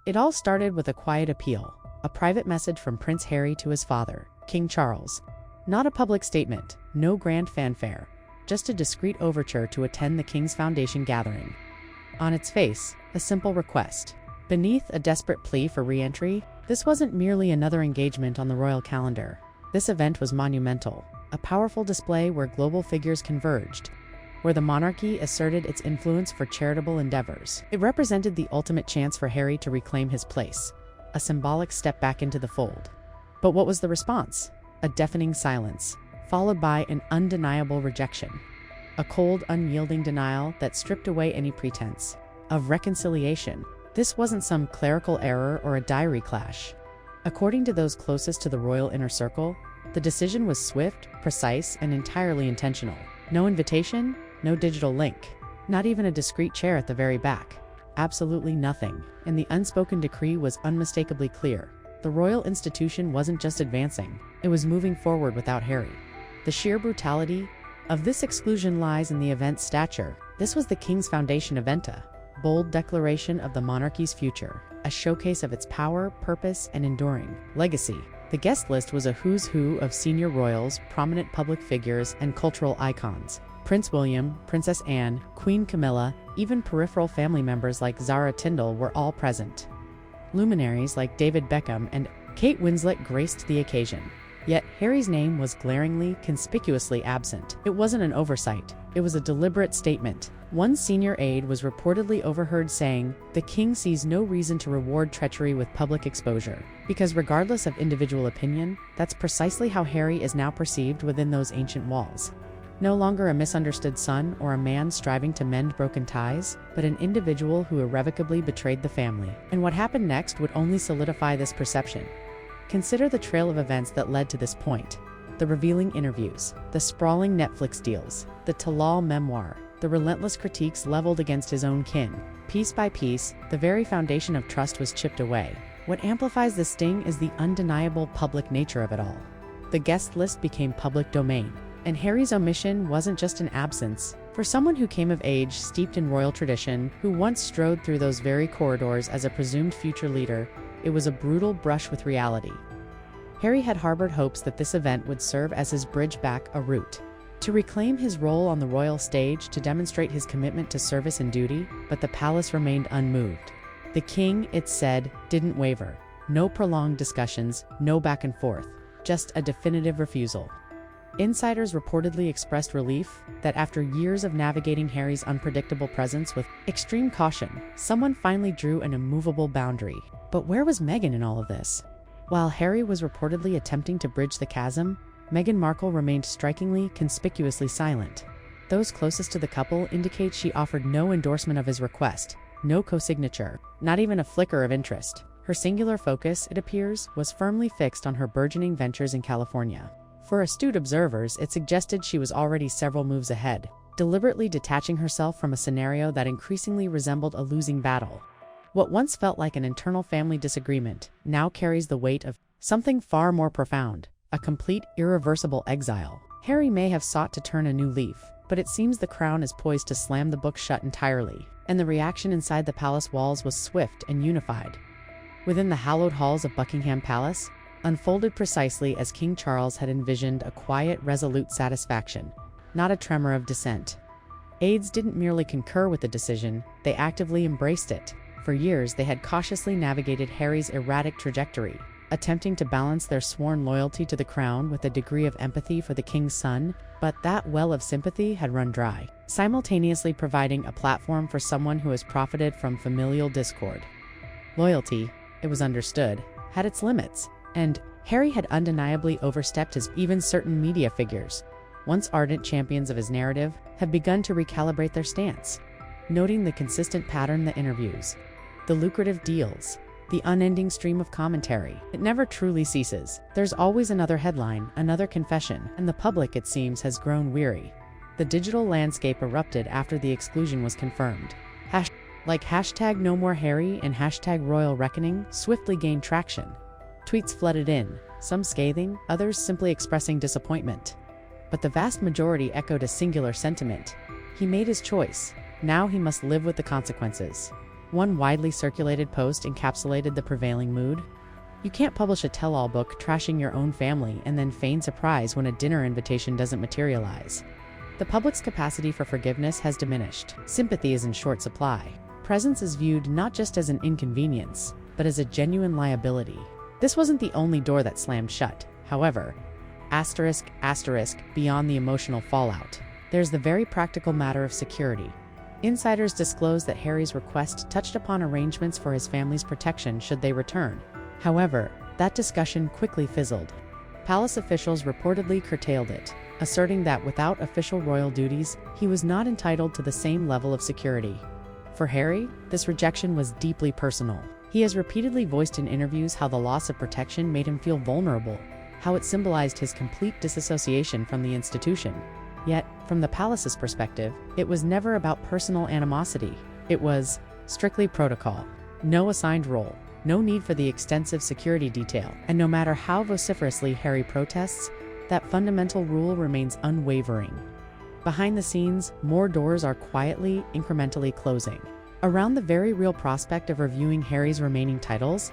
It all started with a quiet appeal, a private message from Prince Harry to his father, King Charles. Not a public statement, no grand fanfare, just a discreet overture to attend the King's Foundation gathering. On its face, a simple request. Beneath a desperate plea for re-entry, this wasn't merely another engagement on the royal calendar. This event was monumental, a powerful display where global figures converged, where the monarchy asserted its influence for charitable endeavors. It represented the ultimate chance for Harry to reclaim his place, a symbolic step back into the fold. But what was the response? A deafening silence, followed by an undeniable rejection. A cold, unyielding denial that stripped away any pretense of reconciliation. This wasn't some clerical error or a diary clash. According to those closest to the royal inner circle, the decision was swift, precise, and entirely intentional. No invitation, no digital link, not even a discreet chair at the very back. Absolutely nothing, and the unspoken decree was unmistakably clear. The royal institution wasn't just advancing, it was moving forward without Harry. The sheer brutality of this exclusion lies in the event's stature. This was the King's Foundation eventa, bold declaration of the monarchy's future, a showcase of its power, purpose, and enduring legacy. The guest list was a who's who of senior royals, prominent public figures, and cultural icons. Prince William, Princess Anne, Queen Camilla, even peripheral family members like Zara Tindall were all present. Luminaries like David Beckham and Kate Winslet graced the occasion. Yet Harry's name was glaringly, conspicuously absent. It wasn't an oversight, it was a deliberate statement. One senior aide was reportedly overheard saying, "The king sees no reason to reward treachery with public exposure." Because regardless of individual opinion, that's precisely how Harry is now perceived within those ancient walls. No longer a misunderstood son or a man striving to mend broken ties, but an individual who irrevocably betrayed the family. And what happened next would only solidify this perception. Consider the trail of events that led to this point. The revealing interviews, the sprawling Netflix deals, the Talal memoir, the relentless critiques leveled against his own kin. Piece by piece, the very foundation of trust was chipped away. What amplifies the sting is the undeniable public nature of it all. The guest list became public domain, and Harry's omission wasn't just an absence. For someone who came of age steeped in royal tradition, who once strode through those very corridors as a presumed future leader, it was a brutal brush with reality. Harry had harbored hopes that this event would serve as his bridge back, a route to reclaim his role on the royal stage, to demonstrate his commitment to service and duty, but the palace remained unmoved. The king, it said, didn't waver. No prolonged discussions, no back and forth, just a definitive refusal. Insiders reportedly expressed relief that after years of navigating Harry's unpredictable presence with extreme caution, someone finally drew an immovable boundary. But where was Meghan in all of this? While Harry was reportedly attempting to bridge the chasm, Meghan Markle remained strikingly, conspicuously silent. Those closest to the couple indicate she offered no endorsement of his request, no co-signature, not even a flicker of interest. Her singular focus, it appears, was firmly fixed on her burgeoning ventures in California. For astute observers, it suggested she was already several moves ahead, deliberately detaching herself from a scenario that increasingly resembled a losing battle. What once felt like an internal family disagreement now carries the weight of something far more profound, a complete, irreversible exile. Harry may have sought to turn a new leaf, but it seems the crown is poised to slam the book shut entirely, and the reaction inside the palace walls was swift and unified. Within the hallowed halls of Buckingham Palace, unfolded precisely as King Charles had envisioned, a quiet, resolute satisfaction, not a tremor of dissent. Aides didn't merely concur with the decision, they actively embraced it. For years, they had cautiously navigated Harry's erratic trajectory, attempting to balance their sworn loyalty to the crown with a degree of empathy for the king's son, but that well of sympathy had run dry, simultaneously providing a platform for someone who has profited from familial discord. Loyalty, it was understood, had its limits, and Harry had undeniably overstepped his. Even certain media figures, once ardent champions of his narrative, have begun to recalibrate their stance, noting the consistent pattern: the interviews, the lucrative deals, the unending stream of commentary. It never truly ceases. There's always another headline, another confession, and the public, it seems, has grown weary. The digital landscape erupted after the exclusion was confirmed. Hashtag no more Harry and hashtag royal reckoning swiftly gained traction. Tweets flooded in, some scathing, others simply expressing disappointment. But the vast majority echoed a singular sentiment: he made his choice, now he must live with the consequences. One widely circulated post encapsulated the prevailing mood. You can't publish a tell-all book trashing your own family and then feign surprise when a dinner invitation doesn't materialize. The public's capacity for forgiveness has diminished. Sympathy is in short supply. Presence is viewed not just as an inconvenience, but as a genuine liability. This wasn't the only door that slammed shut, however. Beyond the emotional fallout, there's the very practical matter of security. Insiders disclosed that Harry's request touched upon arrangements for his family's protection should they return. However, that discussion quickly fizzled. Palace officials reportedly curtailed it, asserting that without official royal duties, he was not entitled to the same level of security. For Harry, this rejection was deeply personal. He has repeatedly voiced in interviews how the loss of protection made him feel vulnerable, how it symbolized his complete disassociation from the institution. Yet, from the palace's perspective, it was never about personal animosity. It was strictly protocol. No assigned role, no need for the extensive security detail, and no matter how vociferously Harry protests, that fundamental rule remains unwavering. Behind the scenes, more doors are quietly, incrementally closing. Around the very real prospect of reviewing Harry's remaining titles,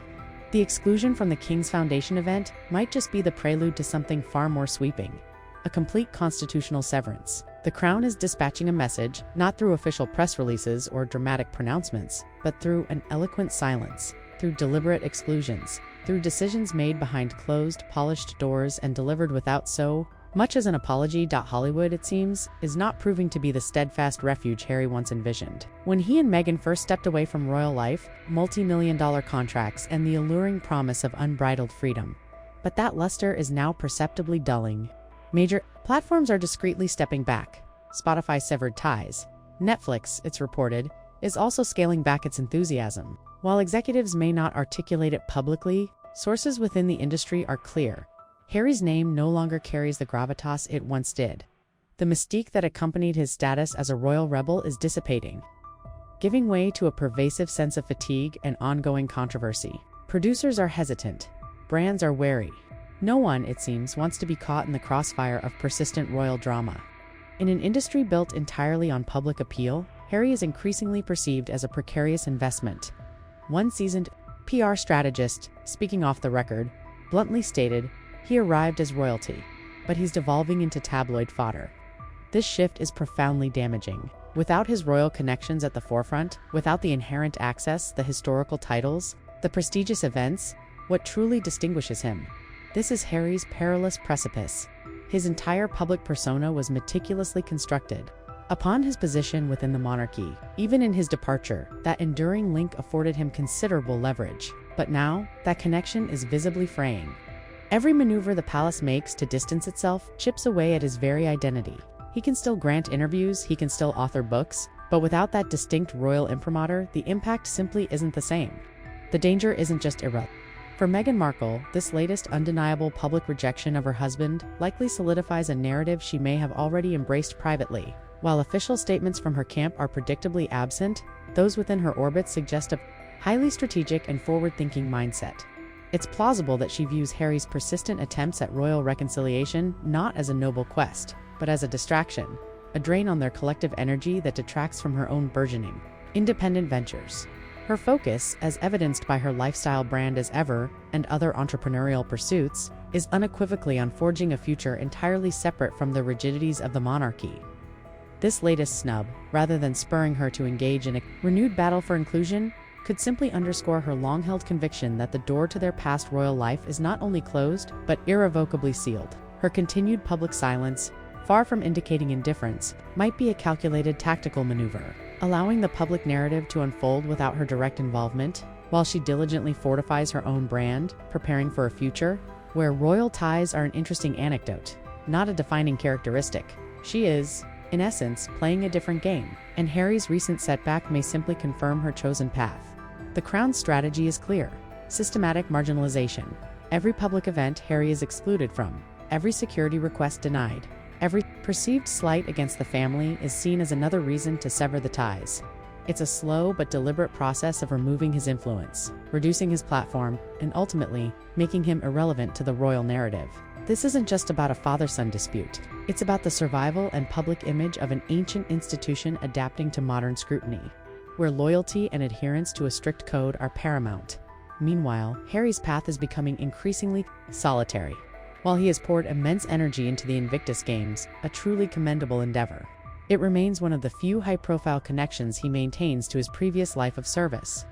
the exclusion from the King's Foundation event might just be the prelude to something far more sweeping. A complete constitutional severance. The Crown is dispatching a message, not through official press releases or dramatic pronouncements, but through an eloquent silence, through deliberate exclusions, through decisions made behind closed, polished doors and delivered without so much as an apology. Hollywood, it seems, is not proving to be the steadfast refuge Harry once envisioned. When he and Meghan first stepped away from royal life, multi-million-dollar contracts and the alluring promise of unbridled freedom. But that luster is now perceptibly dulling. Major platforms are discreetly stepping back. Spotify severed ties. Netflix, it's reported, is also scaling back its enthusiasm. While executives may not articulate it publicly, sources within the industry are clear. Harry's name no longer carries the gravitas it once did. The mystique that accompanied his status as a royal rebel is dissipating, giving way to a pervasive sense of fatigue and ongoing controversy. Producers are hesitant. Brands are wary. No one, it seems, wants to be caught in the crossfire of persistent royal drama. In an industry built entirely on public appeal, Harry is increasingly perceived as a precarious investment. One seasoned PR strategist, speaking off the record, bluntly stated, he arrived as royalty, but he's devolving into tabloid fodder. This shift is profoundly damaging. Without his royal connections at the forefront, without the inherent access, the historical titles, the prestigious events, what truly distinguishes him? This is Harry's perilous precipice. His entire public persona was meticulously constructed upon his position within the monarchy. Even in his departure, that enduring link afforded him considerable leverage. But now, that connection is visibly fraying. Every maneuver the palace makes to distance itself chips away at his very identity. He can still grant interviews, he can still author books, but without that distinct royal imprimatur, the impact simply isn't the same. The danger isn't just irrelevant. For Meghan Markle, this latest undeniable public rejection of her husband likely solidifies a narrative she may have already embraced privately. While official statements from her camp are predictably absent, those within her orbit suggest a highly strategic and forward-thinking mindset. It's plausible that she views Harry's persistent attempts at royal reconciliation not as a noble quest, but as a distraction, a drain on their collective energy that detracts from her own burgeoning independent ventures. Her focus, as evidenced by her lifestyle brand as Ever and other entrepreneurial pursuits, is unequivocally on forging a future entirely separate from the rigidities of the monarchy. This latest snub, rather than spurring her to engage in a renewed battle for inclusion, could simply underscore her long-held conviction that the door to their past royal life is not only closed, but irrevocably sealed. Her continued public silence, far from indicating indifference, might be a calculated tactical maneuver, allowing the public narrative to unfold without her direct involvement, while she diligently fortifies her own brand, preparing for a future where royal ties are an interesting anecdote, not a defining characteristic. She is, in essence, playing a different game, and Harry's recent setback may simply confirm her chosen path. The Crown's strategy is clear: systematic marginalization. Every public event Harry is excluded from, every security request denied, every perceived slight against the family is seen as another reason to sever the ties. It's a slow but deliberate process of removing his influence, reducing his platform, and ultimately, making him irrelevant to the royal narrative. This isn't just about a father-son dispute. It's about the survival and public image of an ancient institution adapting to modern scrutiny. where loyalty and adherence to a strict code are paramount. Meanwhile, Harry's path is becoming increasingly solitary. While he has poured immense energy into the Invictus Games, a truly commendable endeavor, it remains one of the few high-profile connections he maintains to his previous life of service.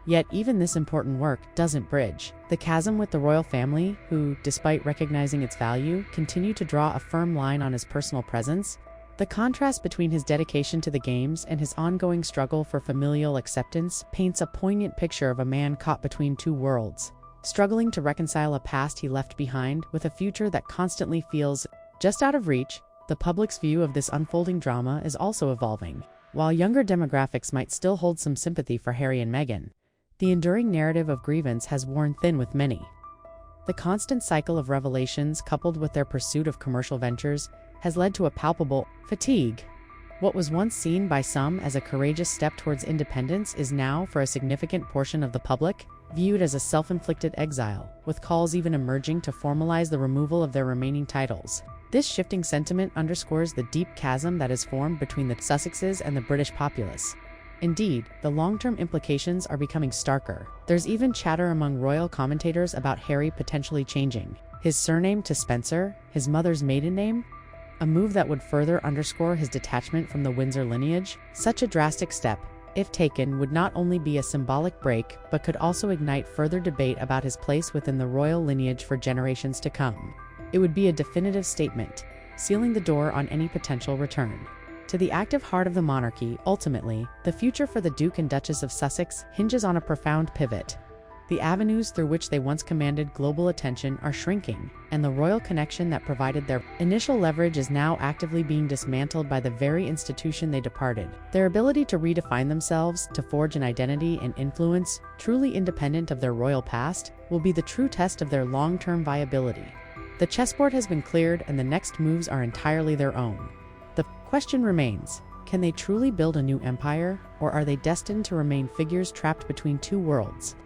Yet even this important work doesn't bridge the chasm with the royal family, who, despite recognizing its value, continue to draw a firm line on his personal presence. The contrast between his dedication to the games and his ongoing struggle for familial acceptance paints a poignant picture of a man caught between two worlds, struggling to reconcile a past he left behind with a future that constantly feels just out of reach. The public's view of this unfolding drama is also evolving. While younger demographics might still hold some sympathy for Harry and Meghan, the enduring narrative of grievance has worn thin with many. The constant cycle of revelations, coupled with their pursuit of commercial ventures, has led to a palpable fatigue. What was once seen by some as a courageous step towards independence is now, for a significant portion of the public, viewed as a self-inflicted exile, with calls even emerging to formalize the removal of their remaining titles. This shifting sentiment underscores the deep chasm that has formed between the Sussexes and the British populace. Indeed, the long-term implications are becoming starker. There's even chatter among royal commentators about Harry potentially changing his surname to Spencer, his mother's maiden name, a move that would further underscore his detachment from the Windsor lineage. Such a drastic step, if taken, would not only be a symbolic break, but could also ignite further debate about his place within the royal lineage for generations to come. It would be a definitive statement, sealing the door on any potential return to the active heart of the monarchy. Ultimately, the future for the Duke and Duchess of Sussex hinges on a profound pivot. The avenues through which they once commanded global attention are shrinking, and the royal connection that provided their initial leverage is now actively being dismantled by the very institution they departed. Their ability to redefine themselves, to forge an identity and influence truly independent of their royal past, will be the true test of their long-term viability. The chessboard has been cleared, and the next moves are entirely their own. The question remains, can they truly build a new empire, or are they destined to remain figures trapped between two worlds?